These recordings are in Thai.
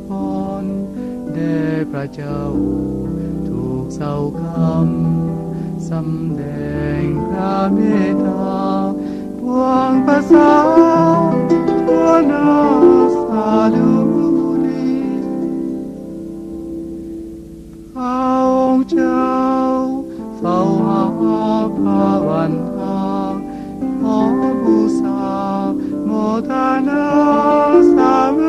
พรแด่พระเจ้าถูกเศร้าคำสำแดงพระเมตตาปวงประสาทั่วนาสาดุดีพระองค์เจ้าเฝ้าหาพระวันทางขอบูชาโมทนาสาม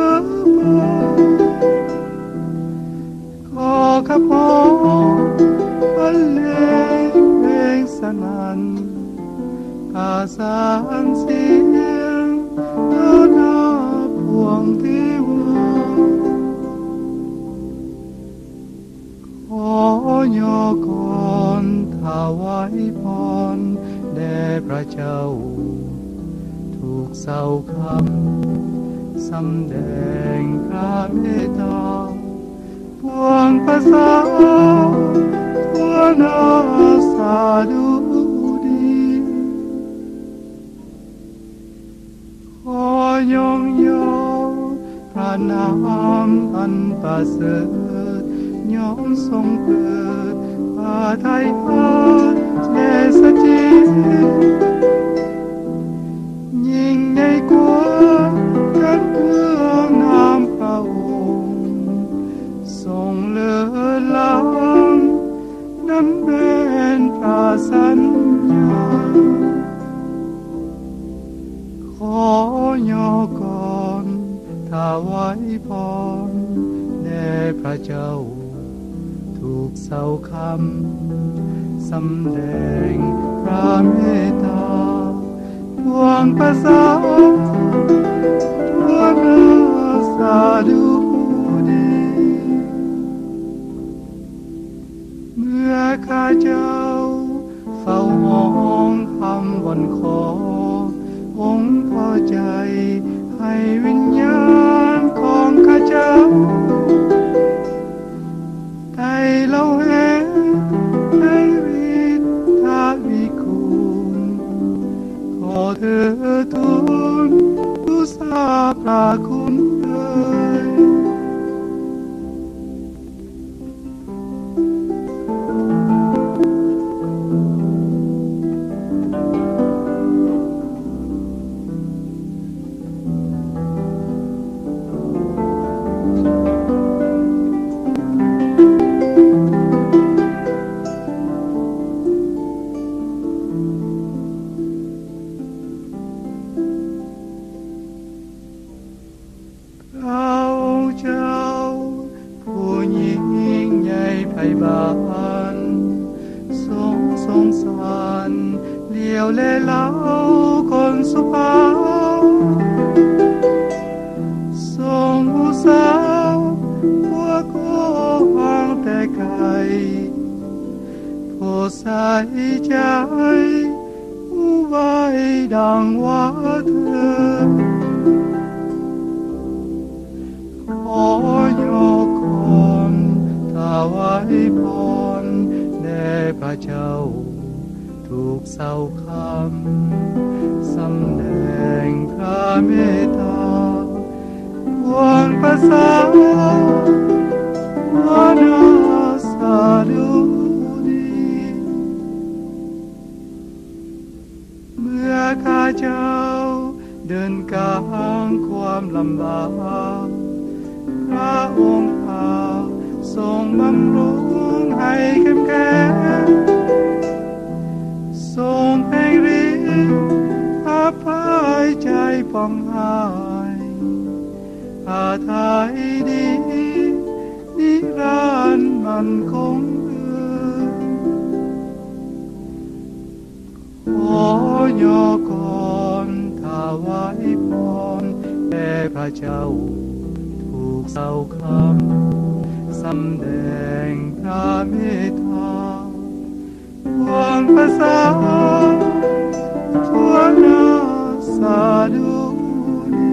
ขอข้าพบรรเลงเพลงสนั่นอาสานเสียงต้นนาพวงที่ว่าขอยกรถวายพรแด่พระเจ้าถูกเศร้าคำสำแดงพระเมตตาปวงประสาทั่วนาสาดุดีขอยงยอพระนามอันประเสริฐยอมทรงเกิดพระทัยอาเนสจิตยิ่งในกว่ากันเพื่อนามพระองค์ทรงเลิศล้ำนั้นเป็นพระสัญญาขอยกรถวายพรแด่พระเจ้าถูกเศร้าคำสำแดงพระเมตตาปวงประสาทั่วนาสาดุดีเมื่อข้าเจ้าเฝ้ามองคำวันขอองค์พอใจให้วิญญาณของข้าเจ้าได้เราเห็นได้วิทาวิคุณขอเธอทูลดูสาพระคุณเลยสงสารเลี้ยวแลเล่าคนสุภาพทรงอุตสาห์พวกโอ้ห่างแต่ไกลผู้ใส่ใจผู้ไว้ดังว่าเธอขอยกกรถวายพรแด่พระเจ้าถูกเศร้าคำสำแดงพระเมตตาปวงประสาทั่วนาสาดุดีเมื่อข้าเจ้าเดินกลางความลำบากพระองค์พาทรงบำรุงให้เข้มแข็งทรงแผ่งฤทธิ์อภัยใจปองหายอาทัยดีนิรันดร์มันคงขอยกรถวายพรแด่พระเจ้าถูกเศร้าคำสำแดงพระเมตตาปวงประสาทั่วนาสาดุดี